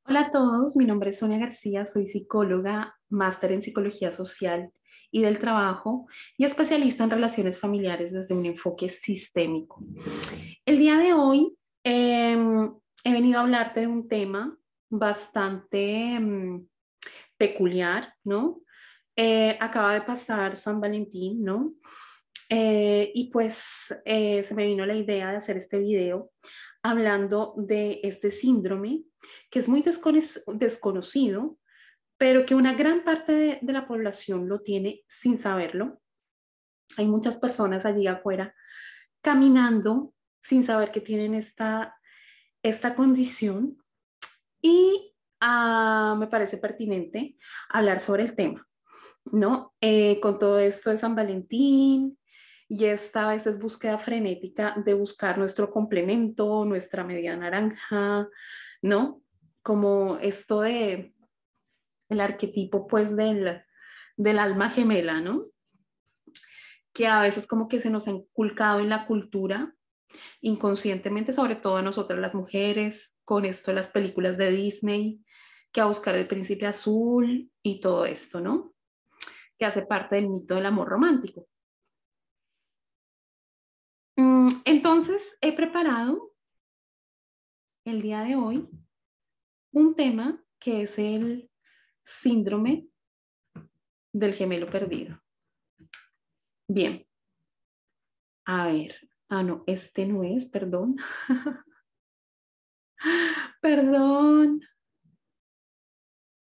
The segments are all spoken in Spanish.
Hola a todos, mi nombre es Sonia García, soy psicóloga, máster en psicología social y del trabajo y especialista en relaciones familiares desde un enfoque sistémico. El día de hoy he venido a hablarte de un tema bastante peculiar, ¿no? Acaba de pasar San Valentín, ¿no? Y pues se me vino la idea de hacer este video hablando de este síndrome que es muy desconocido, pero que una gran parte de la población lo tiene sin saberlo. Hay muchas personas allí afuera caminando sin saber que tienen esta condición y me parece pertinente hablar sobre el tema, ¿no? Con todo esto de San Valentín y esta a veces búsqueda frenética de buscar nuestro complemento, nuestra media naranja, ¿no? Como esto de el arquetipo pues del alma gemela, ¿no? Que a veces como que se nos ha inculcado en la cultura inconscientemente, sobre todo a nosotras las mujeres, con esto de las películas de Disney, que a buscar el príncipe azul y todo esto, ¿no? Que hace parte del mito del amor romántico. Entonces, he preparado el día de hoy un tema que es el síndrome del gemelo perdido. Bien, a ver. Ah, no, este no es, perdón. Perdón.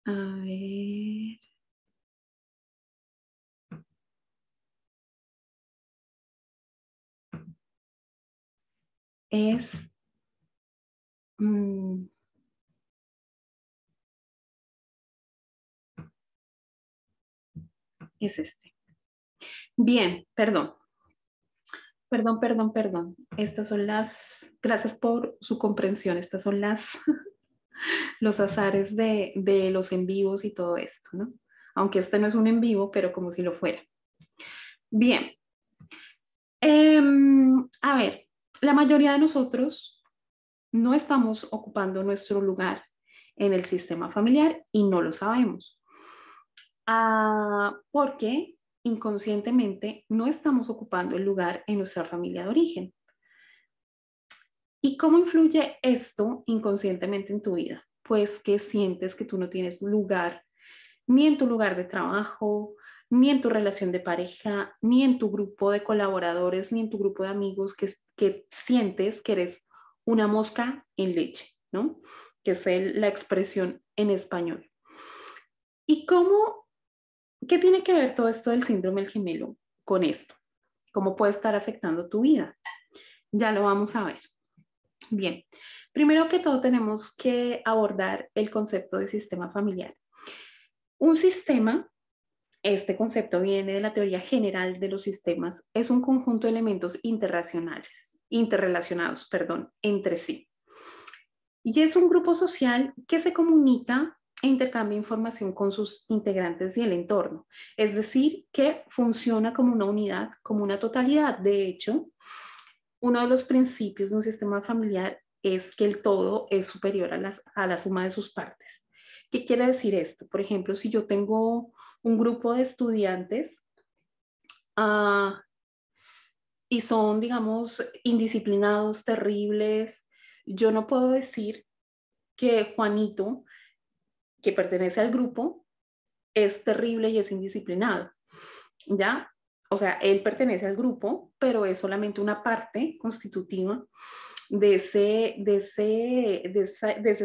A ver. Es, mm, es este. Bien, perdón. Perdón. Estas son gracias por su comprensión. Estas son los azares de los en vivos y todo esto, ¿no? Aunque este no es un en vivo, pero como si lo fuera. Bien. A ver, la mayoría de nosotros no estamos ocupando nuestro lugar en el sistema familiar y no lo sabemos. Porque inconscientemente no estamos ocupando el lugar en nuestra familia de origen. ¿Y cómo influye esto inconscientemente en tu vida? Pues que sientes que tú no tienes lugar ni en tu lugar de trabajo, ni en tu relación de pareja, ni en tu grupo de colaboradores, ni en tu grupo de amigos, que sientes que eres una mosca en leche, ¿no? Que es la expresión en español. ¿Y qué tiene que ver todo esto del síndrome del gemelo con esto? ¿Cómo puede estar afectando tu vida? Ya lo vamos a ver. Bien, primero que todo tenemos que abordar el concepto de sistema familiar. Un sistema, este concepto viene de la teoría general de los sistemas, es un conjunto de elementos interrelacionados, entre sí. Y es un grupo social que se comunica e intercambia información con sus integrantes y el entorno. Es decir, que funciona como una unidad, como una totalidad. De hecho, uno de los principios de un sistema familiar es que el todo es superior a la suma de sus partes. ¿Qué quiere decir esto? Por ejemplo, si yo tengo un grupo de estudiantes uh, y son, digamos, indisciplinados, terribles, yo no puedo decir que Juanito, que pertenece al grupo, es terrible y es indisciplinado, ¿ya? O sea, él pertenece al grupo, pero es solamente una parte constitutiva de ese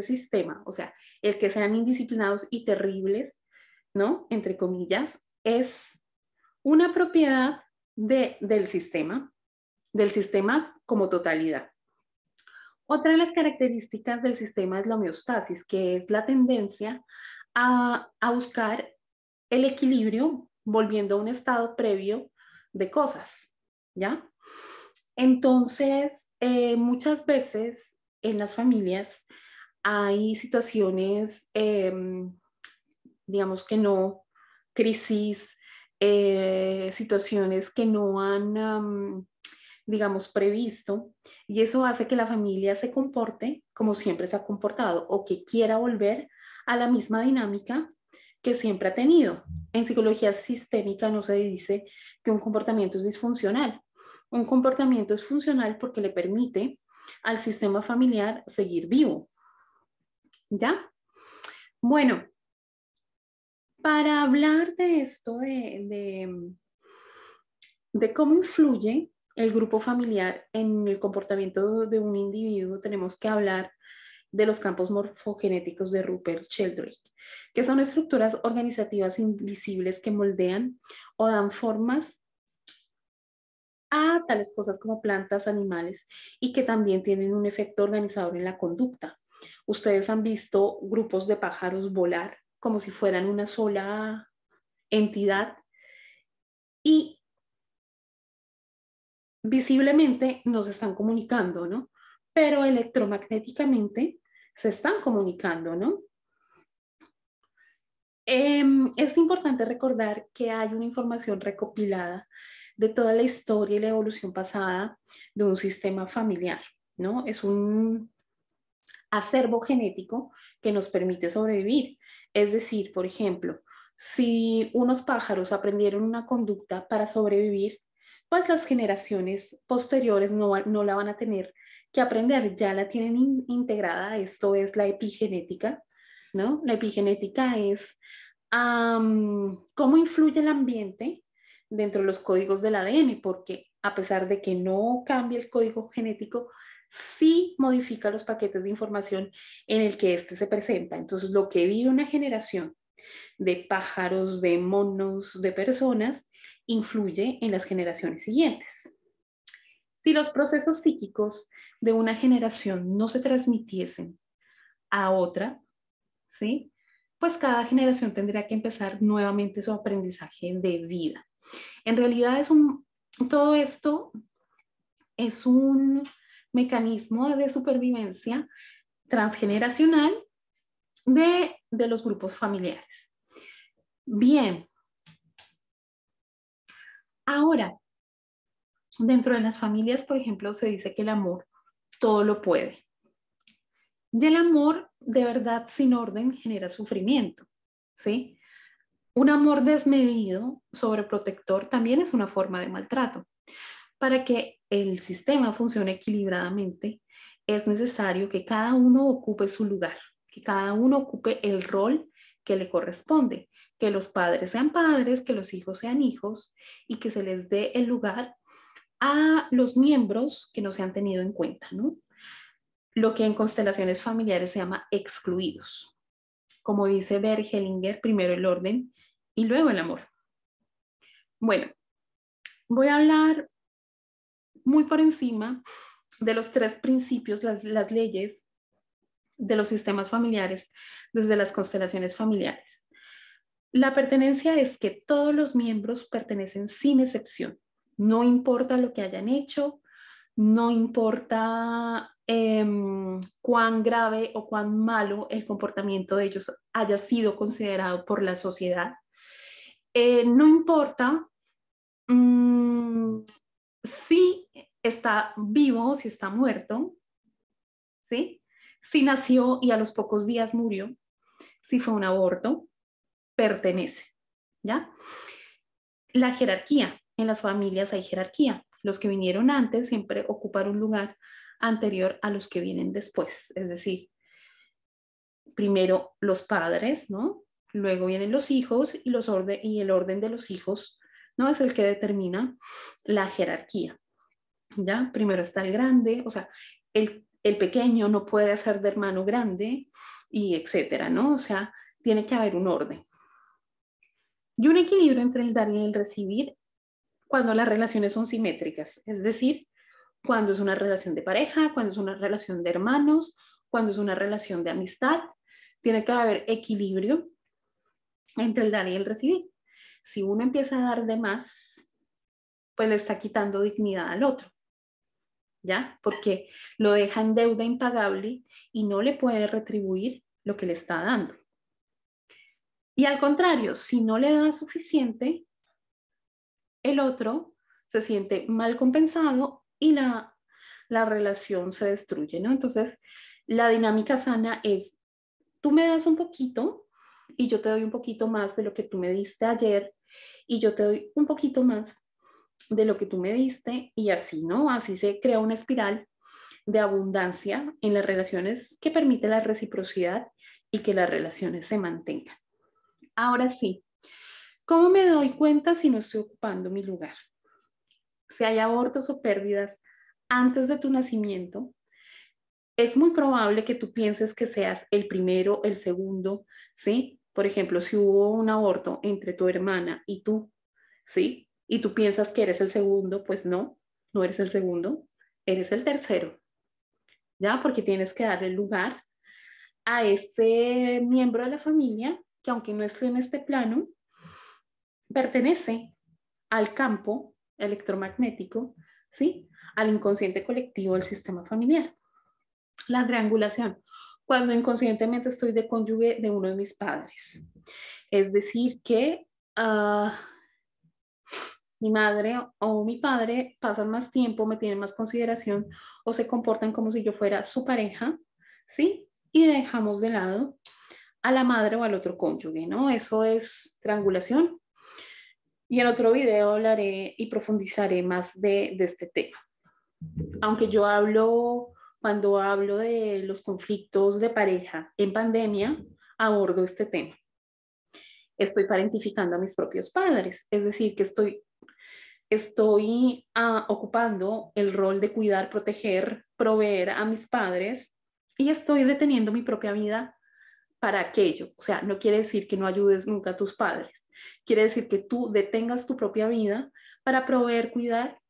sistema. O sea, el que sean indisciplinados y terribles, ¿no? Entre comillas, es una propiedad del sistema como totalidad. Otra de las características del sistema es la homeostasis, que es la tendencia a buscar el equilibrio volviendo a un estado previo de cosas, ¿ya? Entonces, muchas veces en las familias hay situaciones, digamos que no, crisis, situaciones que no han digamos, previsto, y eso hace que la familia se comporte como siempre se ha comportado o que quiera volver a la misma dinámica que siempre ha tenido. En psicología sistémica no se dice que un comportamiento es disfuncional. Un comportamiento es funcional porque le permite al sistema familiar seguir vivo. ¿Ya? Bueno, para hablar de esto, de cómo influye el grupo familiar en el comportamiento de un individuo, tenemos que hablar de los campos morfogenéticos de Rupert Sheldrake, que son estructuras organizativas invisibles que moldean o dan formas a tales cosas como plantas, animales, y que también tienen un efecto organizador en la conducta. Ustedes han visto grupos de pájaros volar como si fueran una sola entidad y visiblemente no se están comunicando, ¿no? Pero electromagnéticamente se están comunicando, ¿no? Es importante recordar que hay una información recopilada de toda la historia y la evolución pasada de un sistema familiar, ¿no? Es un acervo genético que nos permite sobrevivir. Es decir, por ejemplo, si unos pájaros aprendieron una conducta para sobrevivir, pues las generaciones posteriores no la van a tener que aprender, ya la tienen integrada. Esto es la epigenética, ¿no? La epigenética es cómo influye el ambiente dentro de los códigos del ADN, porque a pesar de que no cambie el código genético, sí modifica los paquetes de información en el que éste se presenta. Entonces, lo que vive una generación de pájaros, de monos, de personas, influye en las generaciones siguientes. Si los procesos psíquicos de una generación no se transmitiesen a otra, ¿sí? Pues cada generación tendría que empezar nuevamente su aprendizaje de vida. En realidad todo esto es un mecanismo de supervivencia transgeneracional de los grupos familiares. Bien, ahora, dentro de las familias, por ejemplo, se dice que el amor todo lo puede. Y el amor, de verdad, sin orden, genera sufrimiento, ¿sí? Un amor desmedido, sobreprotector, también es una forma de maltrato. Para que el sistema funcione equilibradamente, es necesario que cada uno ocupe su lugar, que cada uno ocupe el rol que le corresponde, que los padres sean padres, que los hijos sean hijos y que se les dé el lugar a los miembros que no se han tenido en cuenta, ¿no? Lo que en constelaciones familiares se llama excluidos. Como dice Bert Hellinger, primero el orden y luego el amor. Bueno, voy a hablar muy por encima de los tres principios, las leyes de los sistemas familiares desde las constelaciones familiares. La pertenencia es que todos los miembros pertenecen sin excepción. No importa lo que hayan hecho, no importa cuán grave o cuán malo el comportamiento de ellos haya sido considerado por la sociedad. No importa si está vivo o si está muerto, ¿sí? Si nació y a los pocos días murió, si fue un aborto, pertenece, ¿ya? La jerarquía. En las familias hay jerarquía. Los que vinieron antes siempre ocupan un lugar anterior a los que vienen después. Es decir, primero los padres, ¿no? Luego vienen los hijos y el orden de los hijos, ¿no? Es el que determina la jerarquía, ¿ya? Primero está el grande, o sea, el pequeño no puede hacer de hermano grande y etcétera, ¿no? O sea, tiene que haber un orden. Y un equilibrio entre el dar y el recibir cuando las relaciones son simétricas, es decir, cuando es una relación de pareja, cuando es una relación de hermanos, cuando es una relación de amistad, tiene que haber equilibrio entre el dar y el recibir. Si uno empieza a dar de más, pues le está quitando dignidad al otro, ¿ya? Porque lo deja en deuda impagable y no le puede retribuir lo que le está dando. Y al contrario, si no le da suficiente, el otro se siente mal compensado y la relación se destruye, ¿no? Entonces, la dinámica sana es, tú me das un poquito y yo te doy un poquito más de lo que tú me diste ayer y yo te doy un poquito más de lo que tú me diste y así, ¿no? Así se crea una espiral de abundancia en las relaciones que permite la reciprocidad y que las relaciones se mantengan. Ahora sí, ¿cómo me doy cuenta si no estoy ocupando mi lugar? Si hay abortos o pérdidas antes de tu nacimiento, es muy probable que tú pienses que seas el primero, el segundo, ¿sí? Por ejemplo, si hubo un aborto entre tu hermana y tú, ¿sí? Y tú piensas que eres el segundo, pues no, no eres el segundo, eres el tercero, ¿ya? Porque tienes que darle lugar a ese miembro de la familia que aunque no esté en este plano, pertenece al campo electromagnético, ¿sí? Al inconsciente colectivo del sistema familiar. La triangulación, cuando inconscientemente estoy de cónyuge de uno de mis padres. Es decir, que mi madre o mi padre pasan más tiempo, me tienen más consideración o se comportan como si yo fuera su pareja, ¿sí? Y dejamos de lado a la madre o al otro cónyuge, ¿no? Eso es triangulación. Y en otro video hablaré y profundizaré más de este tema. Aunque yo hablo, cuando hablo de los conflictos de pareja en pandemia, abordo este tema. Estoy parentificando a mis propios padres, es decir, que estoy ocupando el rol de cuidar, proteger, proveer a mis padres y estoy deteniendo mi propia vida para aquello. O sea, no quiere decir que no ayudes nunca a tus padres, quiere decir que tú detengas tu propia vida para proveer, cuidar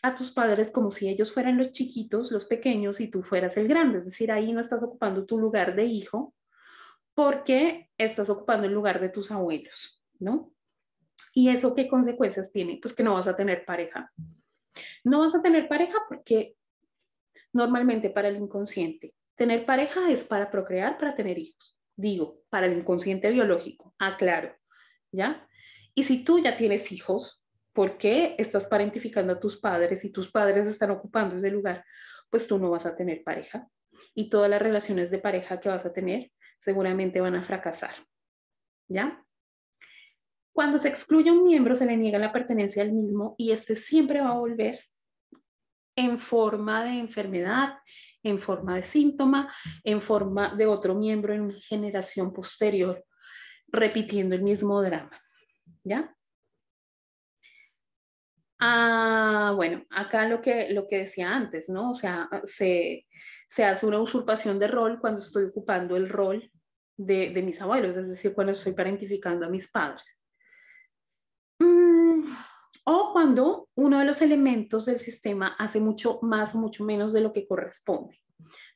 a tus padres como si ellos fueran los chiquitos, los pequeños, y tú fueras el grande. Es decir, ahí no estás ocupando tu lugar de hijo porque estás ocupando el lugar de tus abuelos, ¿no? ¿Y eso qué consecuencias tiene? Pues que no vas a tener pareja. No vas a tener pareja porque normalmente para el inconsciente, tener pareja es para procrear, para tener hijos. Digo, para el inconsciente biológico, aclaro, ¿ya? Y si tú ya tienes hijos, ¿por qué estás parentificando a tus padres y tus padres están ocupando ese lugar? Pues tú no vas a tener pareja y todas las relaciones de pareja que vas a tener seguramente van a fracasar, ¿ya? Cuando se excluye a un miembro, se le niega la pertenencia al mismo y este siempre va a volver en forma de enfermedad, en forma de síntoma, en forma de otro miembro en una generación posterior, repitiendo el mismo drama, ¿ya? Bueno, acá lo que decía antes, ¿no? O sea, se hace una usurpación de rol cuando estoy ocupando el rol de mis abuelos, es decir, cuando estoy parentificando a mis padres. Mm, o cuando uno de los elementos del sistema hace mucho más o mucho menos de lo que corresponde,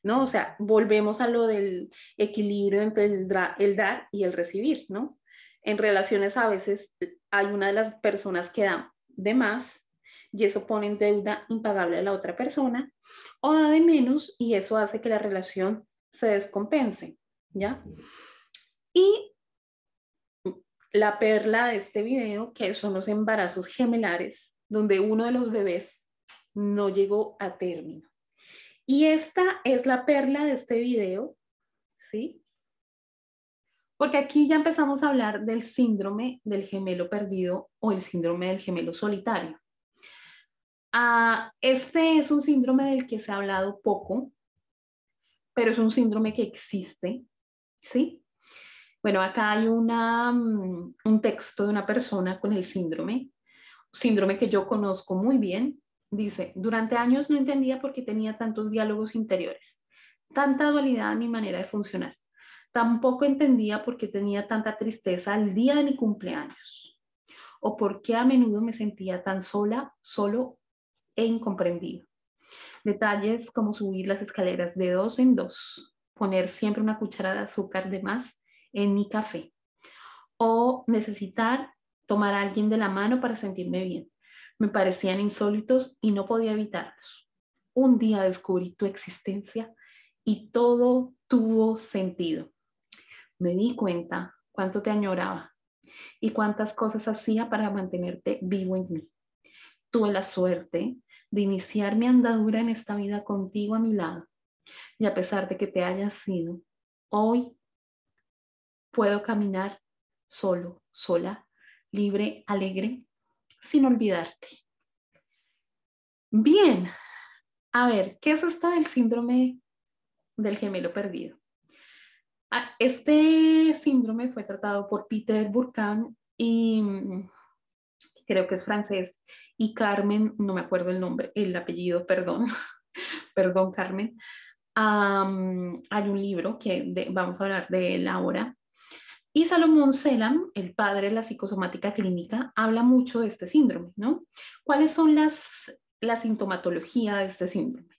¿no? O sea, volvemos a lo del equilibrio entre el dar y el recibir, ¿no? En relaciones a veces hay una de las personas que da de más y eso pone en deuda impagable a la otra persona, o da de menos y eso hace que la relación se descompense, ¿ya? Y la perla de este video, que son los embarazos gemelares, donde uno de los bebés no llegó a término. Y esta es la perla de este video, ¿sí? Porque aquí ya empezamos a hablar del síndrome del gemelo perdido o el síndrome del gemelo solitario. Este es un síndrome del que se ha hablado poco, pero es un síndrome que existe, ¿sí? Bueno, acá hay un texto de una persona con el síndrome que yo conozco muy bien. Dice, durante años no entendía por qué tenía tantos diálogos interiores, tanta dualidad en mi manera de funcionar. Tampoco entendía por qué tenía tanta tristeza el día de mi cumpleaños o por qué a menudo me sentía tan sola, solo e incomprendido. Detalles como subir las escaleras de dos en dos, poner siempre una cuchara de azúcar de más en mi café o necesitar tomar a alguien de la mano para sentirme bien. Me parecían insólitos y no podía evitarlos. Un día descubrí tu existencia y todo tuvo sentido. Me di cuenta cuánto te añoraba y cuántas cosas hacía para mantenerte vivo en mí. Tuve la suerte de iniciar mi andadura en esta vida contigo a mi lado. Y a pesar de que te hayas ido, hoy puedo caminar solo, sola, libre, alegre, sin olvidarte. Bien, a ver, ¿qué es esto del síndrome del gemelo perdido? Este síndrome fue tratado por Peter Bourquin y creo que es francés, y Carmen, no me acuerdo el nombre, el apellido, perdón, perdón Carmen. Hay un libro vamos a hablar de él ahora. Y Salomón Selam, el padre de la psicosomática clínica, habla mucho de este síndrome, ¿no? ¿Cuáles son la sintomatología de este síndrome?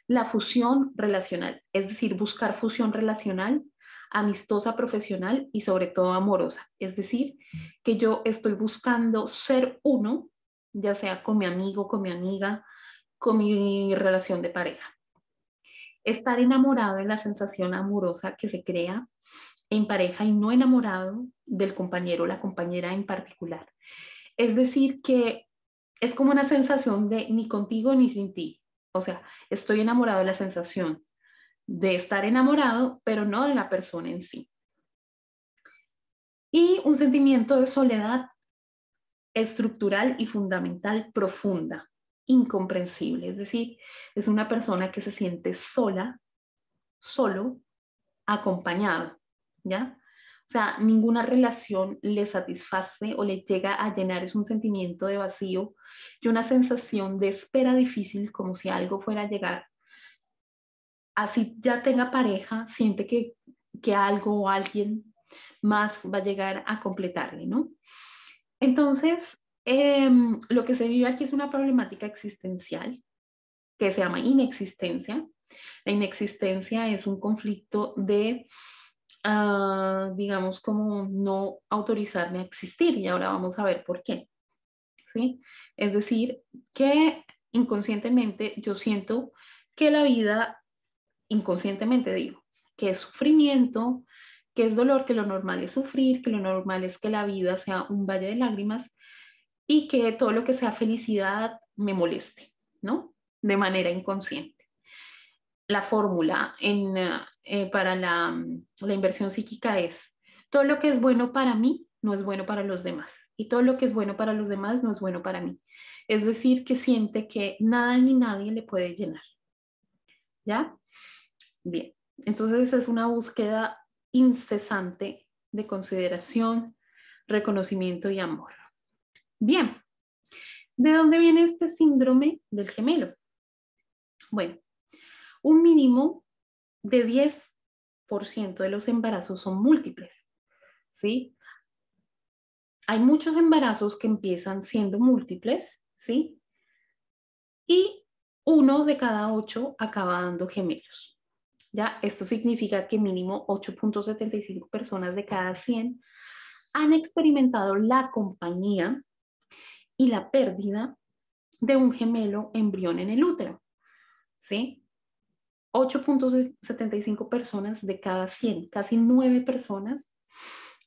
La fusión relacional, es decir, buscar fusión relacional, amistosa, profesional y sobre todo amorosa. Es decir, que yo estoy buscando ser uno, ya sea con mi amigo, con mi amiga, con mi relación de pareja. Estar enamorado es la sensación amorosa que se crea en pareja y no enamorado del compañero o la compañera en particular. Es decir, que es como una sensación de ni contigo ni sin ti. O sea, estoy enamorado de la sensación de estar enamorado, pero no de la persona en sí. Y un sentimiento de soledad estructural y fundamental profunda, incomprensible. Es decir, es una persona que se siente sola, solo, acompañado, ¿ya? O sea, ninguna relación le satisface o le llega a llenar, es un sentimiento de vacío y una sensación de espera difícil, como si algo fuera a llegar. Así ya tenga pareja, siente que algo o alguien más va a llegar a completarle, ¿no? Entonces, lo que se vive aquí es una problemática existencial que se llama inexistencia. La inexistencia es un conflicto de digamos, como no autorizarme a existir y ahora vamos a ver por qué, ¿sí? Es decir, que inconscientemente yo siento que la vida, inconscientemente digo, que es sufrimiento, que es dolor, que lo normal es sufrir, que lo normal es que la vida sea un valle de lágrimas y que todo lo que sea felicidad me moleste, ¿no? De manera inconsciente. La fórmula para la inversión psíquica es, todo lo que es bueno para mí no es bueno para los demás y todo lo que es bueno para los demás no es bueno para mí. Es decir, que siente que nada ni nadie le puede llenar. ¿Ya? Bien, entonces es una búsqueda incesante de consideración, reconocimiento y amor. Bien, ¿de dónde viene este síndrome del gemelo? Bueno, un mínimo de 10% de los embarazos son múltiples, ¿sí? Hay muchos embarazos que empiezan siendo múltiples, ¿sí? Y 1 de cada 8 acaba dando gemelos, ¿ya? Esto significa que mínimo 8.75 personas de cada 100 han experimentado la compañía y la pérdida de un gemelo embrión en el útero, ¿sí? 8.75 personas de cada 100, casi 9 personas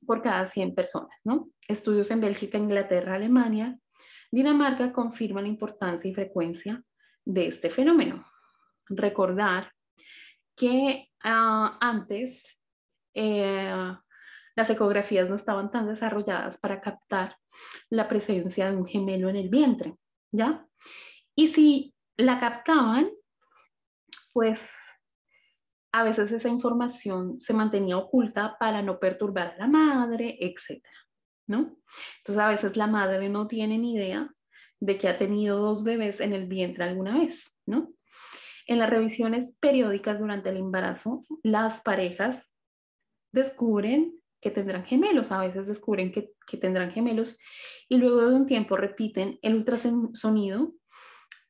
por cada 100 personas, ¿no? Estudios en Bélgica, Inglaterra, Alemania, Dinamarca confirman la importancia y frecuencia de este fenómeno. Recordar que antes las ecografías no estaban tan desarrolladas para captar la presencia de un gemelo en el vientre, ¿ya? Y si la captaban, pues a veces esa información se mantenía oculta para no perturbar a la madre, etcétera, ¿no? Entonces a veces la madre no tiene ni idea de que ha tenido 2 bebés en el vientre alguna vez, ¿no? En las revisiones periódicas durante el embarazo, las parejas descubren que tendrán gemelos, a veces descubren que tendrán gemelos y luego de un tiempo repiten el ultrasonido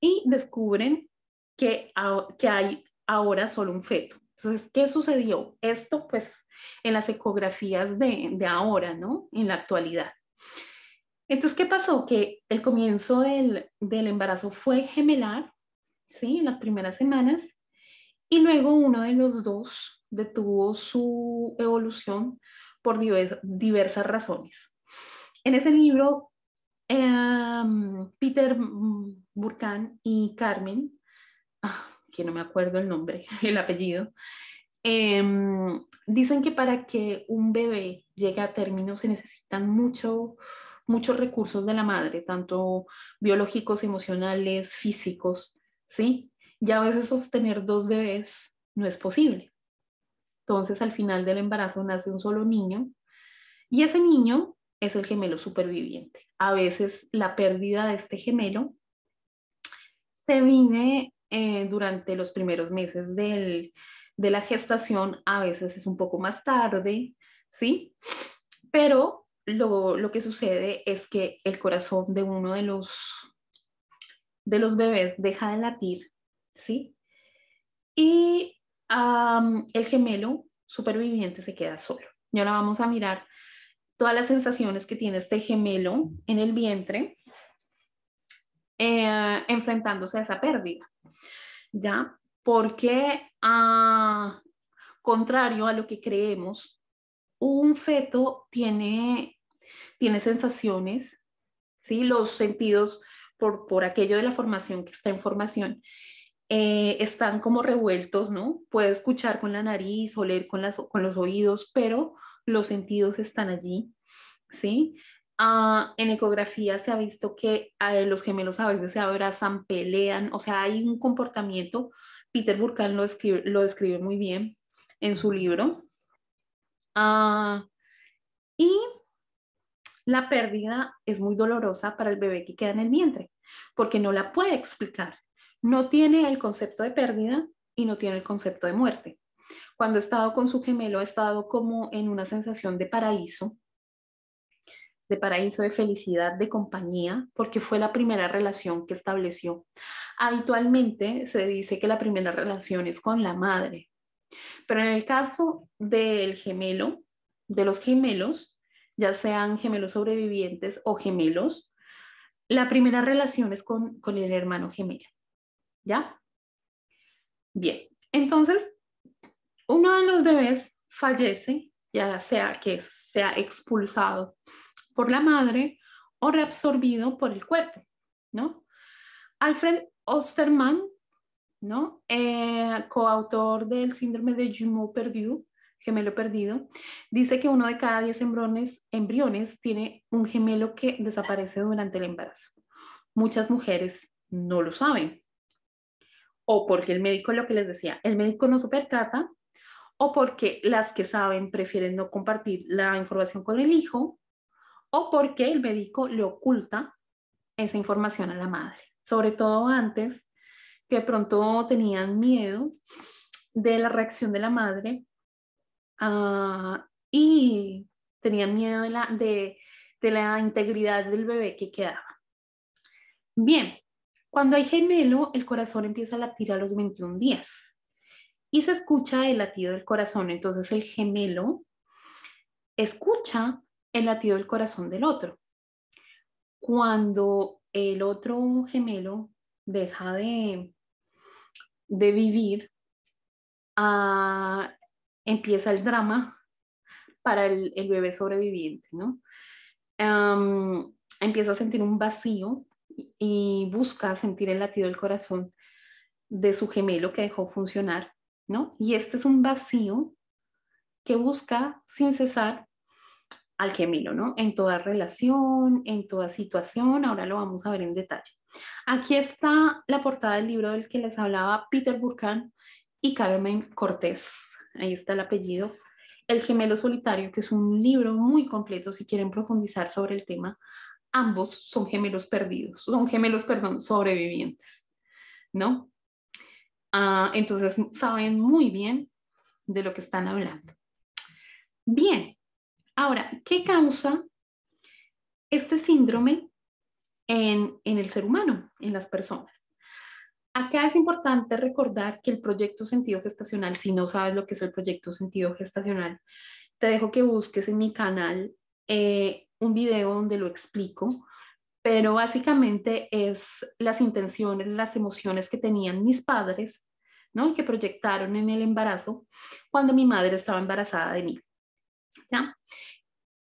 y descubren que hay ahora solo un feto. Entonces, ¿qué sucedió? Esto pues en las ecografías de ahora, ¿no? En la actualidad. Entonces, ¿qué pasó? Que el comienzo del embarazo fue gemelar, ¿sí? En las primeras semanas, y luego uno de los dos detuvo su evolución por diversas razones. En ese libro, Peter Burkán y Carmen, que no me acuerdo el nombre, el apellido, dicen que para que un bebé llegue a término se necesitan muchos recursos de la madre, tanto biológicos, emocionales, físicos, ¿sí? Y a veces sostener dos bebés no es posible. Entonces, al final del embarazo nace un solo niño y ese niño es el gemelo superviviente. A veces la pérdida de este gemelo se vive durante los primeros meses de la gestación, a veces es un poco más tarde, ¿sí? Pero lo que sucede es que el corazón de uno de los bebés deja de latir, ¿sí? Y el gemelo superviviente se queda solo. Y ahora vamos a mirar todas las sensaciones que tiene este gemelo en el vientre enfrentándose a esa pérdida, ¿ya? Porque contrario a lo que creemos, un feto tiene sensaciones, ¿sí? Los sentidos, por aquello de la formación que está en formación, están como revueltos, ¿no? Puede escuchar con la nariz, oler con los oídos, pero los sentidos están allí, ¿sí? En ecografía se ha visto que los gemelos a veces se abrazan, pelean, o sea, hay un comportamiento, Peter Burkhan lo describe muy bien en su libro. Uh, y la pérdida es muy dolorosa para el bebé que queda en el vientre, porque no la puede explicar. No tiene el concepto de pérdida y no tiene el concepto de muerte. Cuando ha estado con su gemelo, ha estado como en una sensación de felicidad, de compañía, porque fue la primera relación que estableció. Habitualmente se dice que la primera relación es con la madre, pero en el caso del gemelo, de los gemelos, ya sean gemelos sobrevivientes o gemelos, la primera relación es con el hermano gemelo, ¿ya? Bien, entonces uno de los bebés fallece, ya sea que sea expulsado por la madre o reabsorbido por el cuerpo, ¿no? Alfred Osterman, ¿no? Coautor del síndrome de Jumeau perdu, gemelo perdido, dice que uno de cada 10 embriones tiene un gemelo que desaparece durante el embarazo. Muchas mujeres no lo saben, o porque el médico, lo que les decía, el médico no se percata, o porque las que saben prefieren no compartir la información con el hijo, o porque el médico le oculta esa información a la madre, sobre todo antes, que de pronto tenían miedo de la reacción de la madre y tenían miedo de la integridad del bebé que quedaba. Bien, cuando hay gemelo, el corazón empieza a latir a los 21 días y se escucha el latido del corazón. Entonces el gemelo escucha el latido del corazón del otro. Cuando el otro gemelo deja de vivir, empieza el drama para el bebé sobreviviente, ¿no? Empieza a sentir un vacío y busca sentir el latido del corazón de su gemelo que dejó funcionar, ¿no? Y este es un vacío que busca sin cesar al gemelo, ¿no? En toda relación, en toda situación, ahora lo vamos a ver en detalle. Aquí está la portada del libro del que les hablaba Peter Burkhan y Carmen Cortés. Ahí está el apellido. El gemelo solitario, que es un libro muy completo si quieren profundizar sobre el tema. Ambos son gemelos perdidos, son gemelos, perdón, sobrevivientes, ¿no? Entonces saben muy bien de lo que están hablando. Bien, ahora, ¿qué causa este síndrome en el ser humano, en las personas? Acá es importante recordar que el proyecto sentido gestacional, si no sabes lo que es el proyecto sentido gestacional, te dejo que busques en mi canal un video donde lo explico, pero básicamente es las intenciones, las emociones que tenían mis padres, ¿no? Y que proyectaron en el embarazo cuando mi madre estaba embarazada de mí, ¿ya?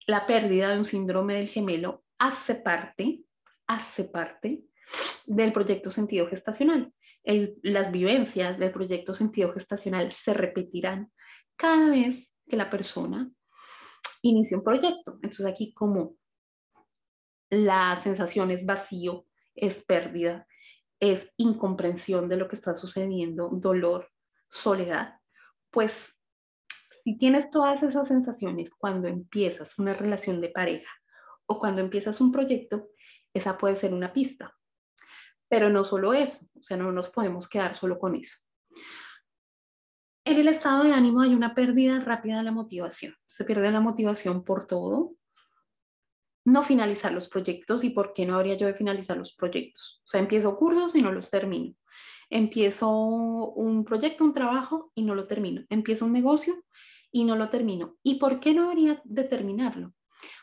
La pérdida de un síndrome del gemelo hace parte del proyecto sentido gestacional. Las vivencias del proyecto sentido gestacional se repetirán cada vez que la persona inicia un proyecto. Entonces aquí como la sensación es vacío, es pérdida, es incomprensión de lo que está sucediendo, dolor, soledad, pues si tienes todas esas sensaciones cuando empiezas una relación de pareja o cuando empiezas un proyecto, esa puede ser una pista. Pero no solo eso, o sea, no nos podemos quedar solo con eso. En el estado de ánimo hay una pérdida rápida de la motivación. Se pierde la motivación por todo. No finalizar los proyectos, y por qué no habría yo de finalizar los proyectos. O sea, empiezo cursos y no los termino. Empiezo un proyecto, un trabajo y no lo termino. Empiezo un negocio y no lo termino. ¿Y por qué no habría de terminarlo?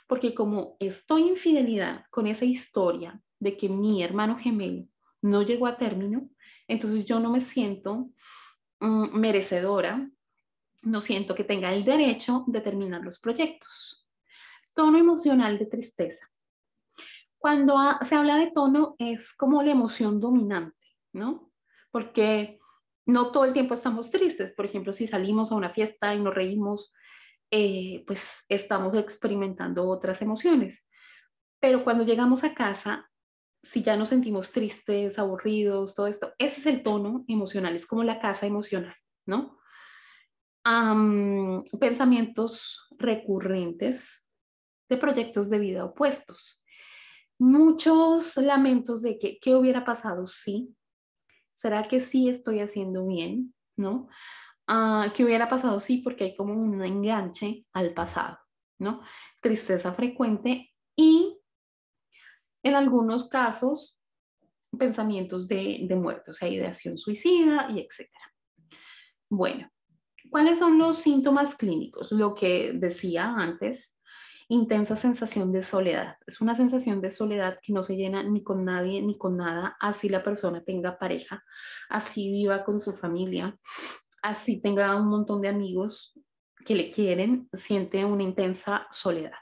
Porque como estoy en fidelidad con esa historia de que mi hermano gemelo no llegó a término, entonces yo no me siento merecedora, no siento que tenga el derecho de terminar los proyectos. Tono emocional de tristeza. Cuando se habla de tono es como la emoción dominante, ¿no? Porque no todo el tiempo estamos tristes. Por ejemplo, si salimos a una fiesta y nos reímos, pues estamos experimentando otras emociones. Pero cuando llegamos a casa, si ya nos sentimos tristes, aburridos, todo esto, ese es el tono emocional, es como la casa emocional, ¿no? Pensamientos recurrentes de proyectos de vida opuestos. Muchos lamentos de que, ¿qué hubiera pasado si? ¿Será que sí estoy haciendo bien? ¿No? ¿Qué hubiera pasado si? Porque hay como un enganche al pasado, ¿no? Tristeza frecuente y en algunos casos pensamientos de muerte, o sea, ideación suicida y etcétera. Bueno, ¿cuáles son los síntomas clínicos? Lo que decía antes, intensa sensación de soledad. Es una sensación de soledad que no se llena ni con nadie ni con nada, así la persona tenga pareja, así viva con su familia, así tenga un montón de amigos que le quieren, siente una intensa soledad.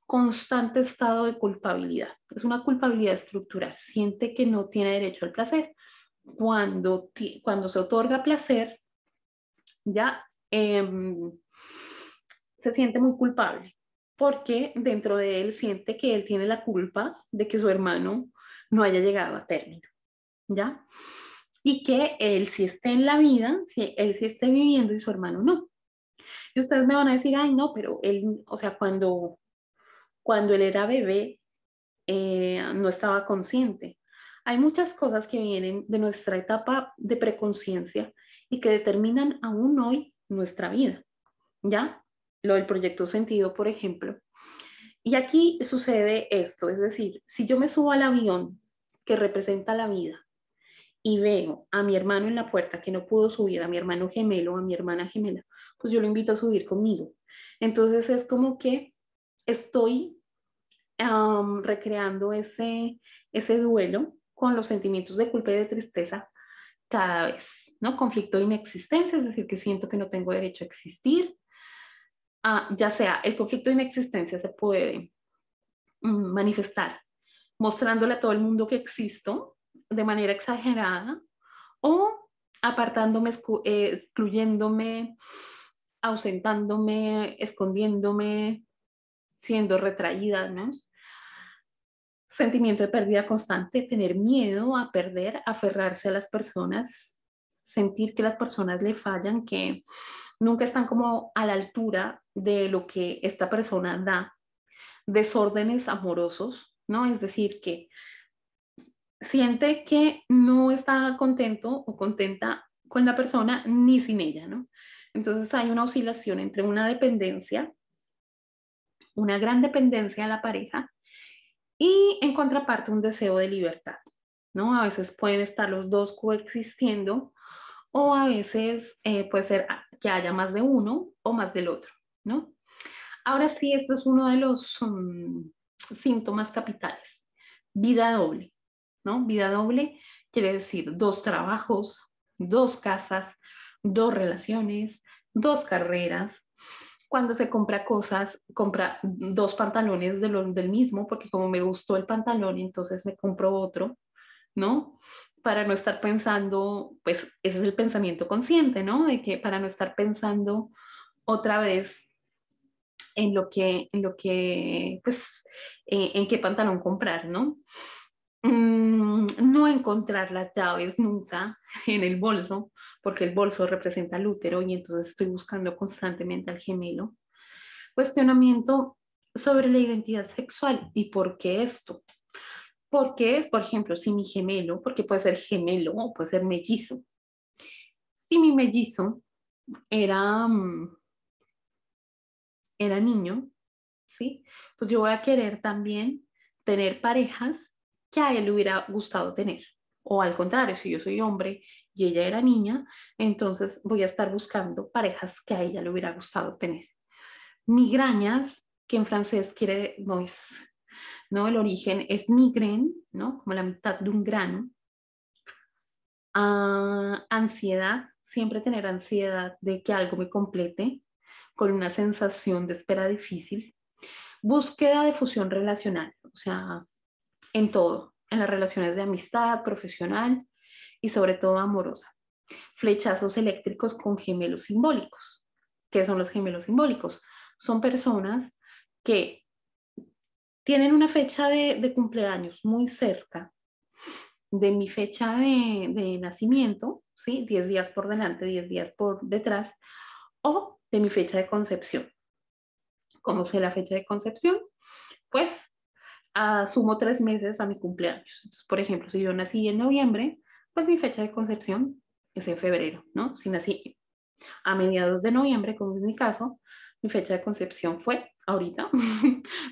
Constante estado de culpabilidad. Es una culpabilidad estructural. Siente que no tiene derecho al placer. Cuando se otorga placer, ya se siente muy culpable porque dentro de él siente que él tiene la culpa de que su hermano no haya llegado a término, ¿ya? Y que él sí esté en la vida, si él sí esté viviendo y su hermano no. Y ustedes me van a decir, ay, no, pero él, o sea, cuando él era bebé, no estaba consciente. Hay muchas cosas que vienen de nuestra etapa de preconciencia y que determinan aún hoy nuestra vida, ¿ya? Lo del proyecto sentido, por ejemplo. Y aquí sucede esto, es decir, si yo me subo al avión que representa la vida y veo a mi hermano en la puerta que no pudo subir, a mi hermano gemelo, a mi hermana gemela, pues yo lo invito a subir conmigo. Entonces es como que estoy recreando ese duelo con los sentimientos de culpa y de tristeza cada vez, ¿no? Conflicto de inexistencia, es decir, que siento que no tengo derecho a existir. Ya sea el conflicto de inexistencia se puede manifestar mostrándole a todo el mundo que existo de manera exagerada o apartándome, excluyéndome, ausentándome, escondiéndome, siendo retraída, ¿no? Sentimiento de pérdida constante, tener miedo a perder, aferrarse a las personas, sentir que las personas le fallan, que nunca están como a la altura de lo que esta persona da, desórdenes amorosos, ¿no? Es decir, que siente que no está contento o contenta con la persona ni sin ella, ¿no? Entonces hay una oscilación entre una dependencia, una gran dependencia de la pareja y en contraparte un deseo de libertad, ¿no? A veces pueden estar los dos coexistiendo o a veces puede ser que haya más de uno o más del otro, ¿no? Ahora sí, este es uno de los síntomas capitales. Vida doble, ¿no? Vida doble quiere decir dos trabajos, dos casas, dos relaciones, dos carreras. Cuando se compra cosas, compra dos pantalones del mismo, porque como me gustó el pantalón, entonces me compro otro. ¿no? Para no estar pensando, pues ese es el pensamiento consciente, ¿no? De que para no estar pensando otra vez pues, en qué pantalón comprar, ¿no? No encontrar las llaves nunca en el bolso, porque el bolso representa el útero y entonces estoy buscando constantemente al gemelo. Cuestionamiento sobre la identidad sexual y por qué esto. Porque, por ejemplo, si mi gemelo, porque puede ser gemelo o puede ser mellizo, si mi mellizo era, era niño, ¿sí? Pues yo voy a querer también tener parejas que a él le hubiera gustado tener. O al contrario, si yo soy hombre y ella era niña, entonces voy a estar buscando parejas que a ella le hubiera gustado tener. Migrañas, que en francés quiere, no, el origen es migren, ¿no? Como la mitad de un grano. Ansiedad, siempre tener ansiedad de que algo me complete, con una sensación de espera difícil. Búsqueda de fusión relacional, o sea, en todo, en las relaciones de amistad, profesional y sobre todo amorosa. Flechazos eléctricos con gemelos simbólicos. ¿Qué son los gemelos simbólicos? Son personas que tienen una fecha de cumpleaños muy cerca de mi fecha de nacimiento, ¿sí? 10 días por delante, 10 días por detrás, o de mi fecha de concepción. ¿Cómo sé la fecha de concepción? Pues sumo 3 meses a mi cumpleaños. Entonces, por ejemplo, si yo nací en noviembre, pues mi fecha de concepción es en febrero, ¿no? Si nací a mediados de noviembre, como es mi caso, mi fecha de concepción fue ahorita,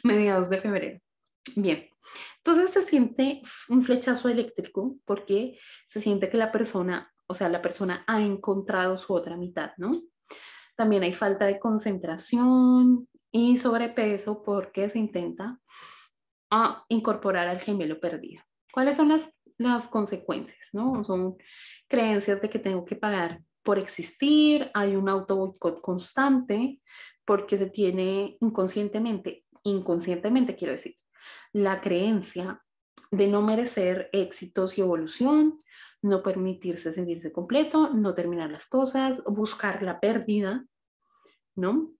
mediados de febrero. Bien, entonces se siente un flechazo eléctrico porque se siente que la persona, o sea, la persona ha encontrado su otra mitad, ¿no? También hay falta de concentración y sobrepeso porque se intenta incorporar al gemelo perdido. ¿Cuáles son las consecuencias, no? Son creencias de que tengo que pagar por existir, hay un auto boicot constante porque se tiene inconscientemente quiero decir, la creencia de no merecer éxitos y evolución, no permitirse sentirse completo, no terminar las cosas, buscar la pérdida, ¿no?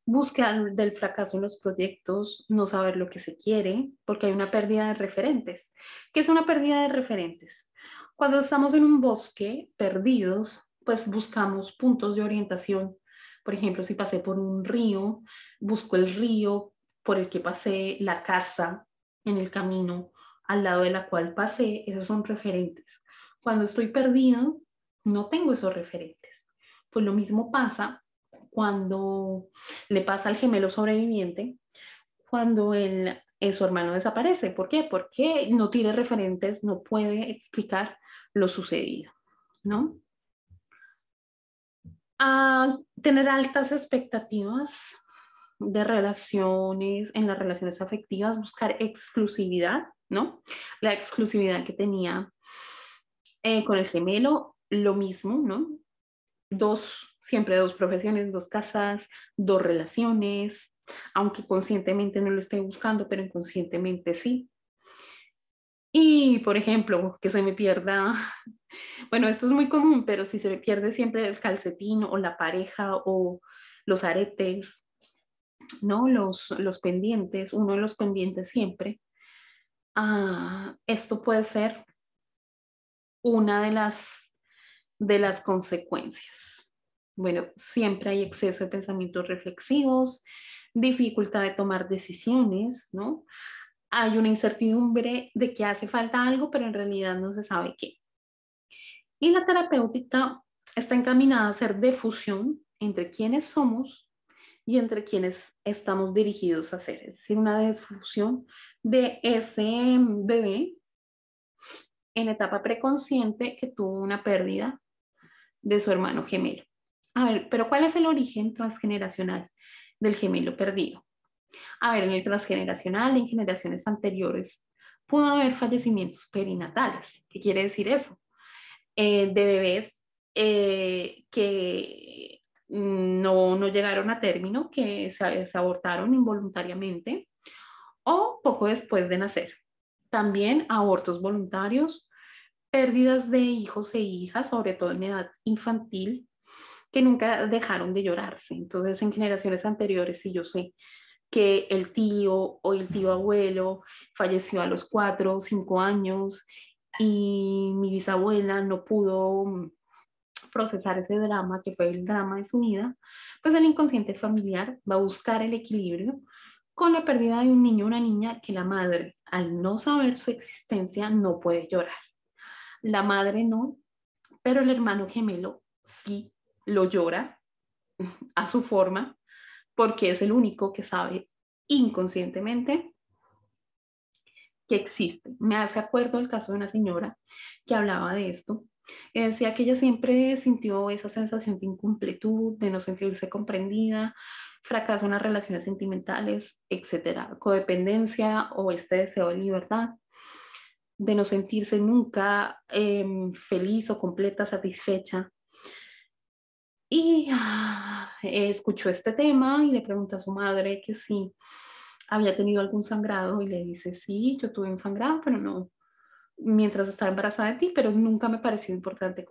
Búsqueda del fracaso en los proyectos, no saber lo que se quiere, porque hay una pérdida de referentes. ¿Qué es una pérdida de referentes? Cuando estamos en un bosque perdidos, pues buscamos puntos de orientación. Por ejemplo, si pasé por un río, busco el río por el que pasé, la casa en el camino al lado de la cual pasé, esos son referentes. Cuando estoy perdido, no tengo esos referentes. Pues lo mismo pasa cuando le pasa al gemelo sobreviviente, cuando su hermano desaparece. ¿Por qué? Porque no tiene referentes, no puede explicar lo sucedido, ¿no? Tener altas expectativas de relaciones, en las relaciones afectivas, buscar exclusividad, ¿no? La exclusividad que tenía con el gemelo, lo mismo, ¿no? Siempre dos profesiones, dos casas, dos relaciones, aunque conscientemente no lo esté buscando, pero inconscientemente sí. Y, por ejemplo, que se me pierda, bueno, esto es muy común, pero si se me pierde siempre el calcetín o la pareja o los aretes, ¿no? Los pendientes, uno de los pendientes siempre, esto puede ser una de las consecuencias. Bueno, siempre hay exceso de pensamientos reflexivos, dificultad de tomar decisiones, ¿no? Hay una incertidumbre de que hace falta algo, pero en realidad no se sabe qué. Y la terapéutica está encaminada a hacer difusión entre quienes somos y entre quienes estamos dirigidos a ser, es decir, una difusión de ese bebé en etapa preconsciente que tuvo una pérdida de su hermano gemelo. A ver, pero ¿cuál es el origen transgeneracional del gemelo perdido? A ver, en el transgeneracional, en generaciones anteriores, pudo haber fallecimientos perinatales. ¿Qué quiere decir eso? De bebés que no llegaron a término, que se abortaron involuntariamente o poco después de nacer. También abortos voluntarios, pérdidas de hijos e hijas, sobre todo en edad infantil, que nunca dejaron de llorarse. Entonces, en generaciones anteriores, sí yo sé que el tío o el tío abuelo falleció a los 4 o 5 años y mi bisabuela no pudo procesar ese drama, que fue el drama de su vida, pues el inconsciente familiar va a buscar el equilibrio con la pérdida de un niño o una niña que la madre, al no saber su existencia, no puede llorar. La madre no, pero el hermano gemelo sí lo llora a su forma, porque es el único que sabe inconscientemente que existe. Me hace acuerdo el caso de una señora que hablaba de esto. Decía que ella siempre sintió esa sensación de incompletud, de no sentirse comprendida, fracaso en las relaciones sentimentales, etcétera, codependencia o este deseo de libertad, de no sentirse nunca feliz o completa, satisfecha. Y escuchó este tema y le preguntó a su madre que si había tenido algún sangrado y le dice, sí, yo tuve un sangrado, pero no, mientras estaba embarazada de ti, pero nunca me pareció importante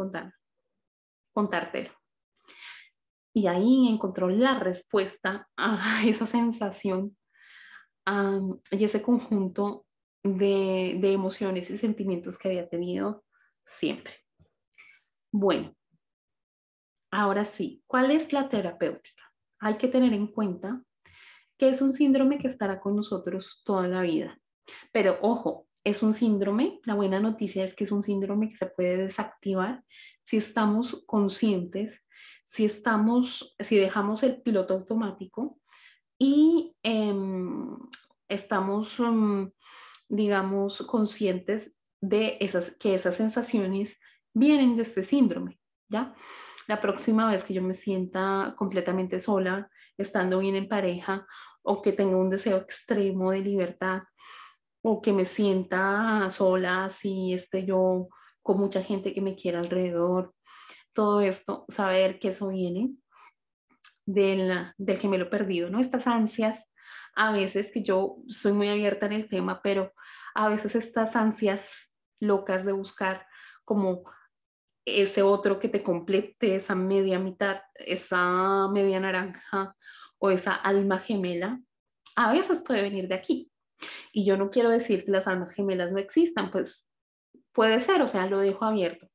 contártelo. Y ahí encontró la respuesta a esa sensación y ese conjunto de emociones y sentimientos que había tenido siempre. Bueno, ahora sí, ¿cuál es la terapéutica? Hay que tener en cuenta que es un síndrome que estará con nosotros toda la vida. Pero ojo, es un síndrome, la buena noticia es que es un síndrome que se puede desactivar si estamos conscientes, si dejamos el piloto automático y estamos, digamos, conscientes de que esas sensaciones vienen de este síndrome, ¿ya? La próxima vez que yo me sienta completamente sola, estando bien en pareja, o que tenga un deseo extremo de libertad, o que me sienta sola, si esté yo con mucha gente que me quiera alrededor, todo esto, saber que eso viene del gemelo perdido, ¿no? Estas ansias, a veces que yo soy muy abierta en el tema, pero a veces estas ansias locas de buscar como ese otro que te complete, esa media mitad, esa media naranja o esa alma gemela, a veces puede venir de aquí. Y yo no quiero decir que las almas gemelas no existan, pues puede ser, o sea, lo dejo abierto,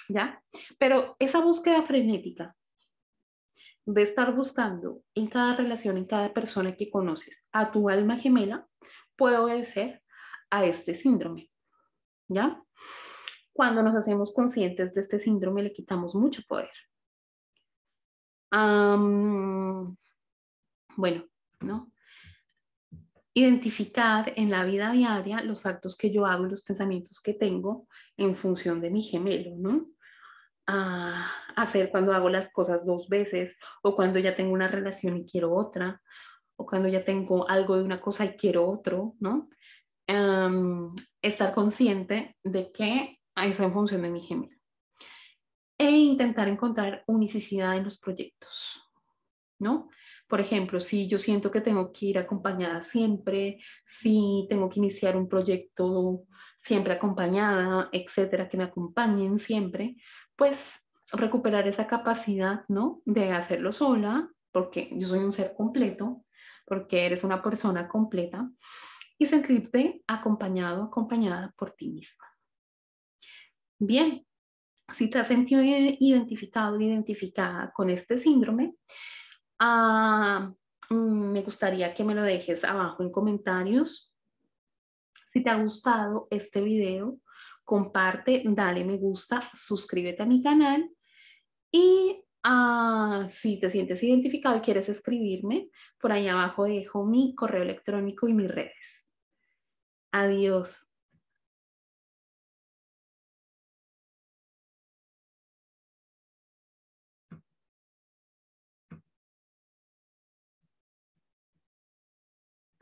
¿ya? Pero esa búsqueda frenética de estar buscando en cada relación, en cada persona que conoces, a tu alma gemela, puede obedecer a este síndrome, ¿ya? Cuando nos hacemos conscientes de este síndrome, le quitamos mucho poder. Bueno, ¿no? Identificar en la vida diaria los actos que yo hago y los pensamientos que tengo en función de mi gemelo, ¿no? Hacer cuando hago las cosas 2 veces o cuando ya tengo una relación y quiero otra o cuando ya tengo algo de una cosa y quiero otro, ¿no? Estar consciente de que es en función de mi gemelo e intentar encontrar unicidad en los proyectos, ¿no? Por ejemplo, si yo siento que tengo que ir acompañada siempre, si tengo que iniciar un proyecto siempre acompañada, etcétera, que me acompañen siempre, pues recuperar esa capacidad, ¿no? De hacerlo sola, porque yo soy un ser completo, porque eres una persona completa, y sentirte acompañado, acompañada por ti misma. Bien, si te has sentido identificado, identificada con este síndrome, Ah, me gustaría que me lo dejes abajo en comentarios. Si te ha gustado este video, comparte, dale me gusta, suscríbete a mi canal y si te sientes identificado y quieres escribirme, por ahí abajo dejo mi correo electrónico y mis redes. Adiós.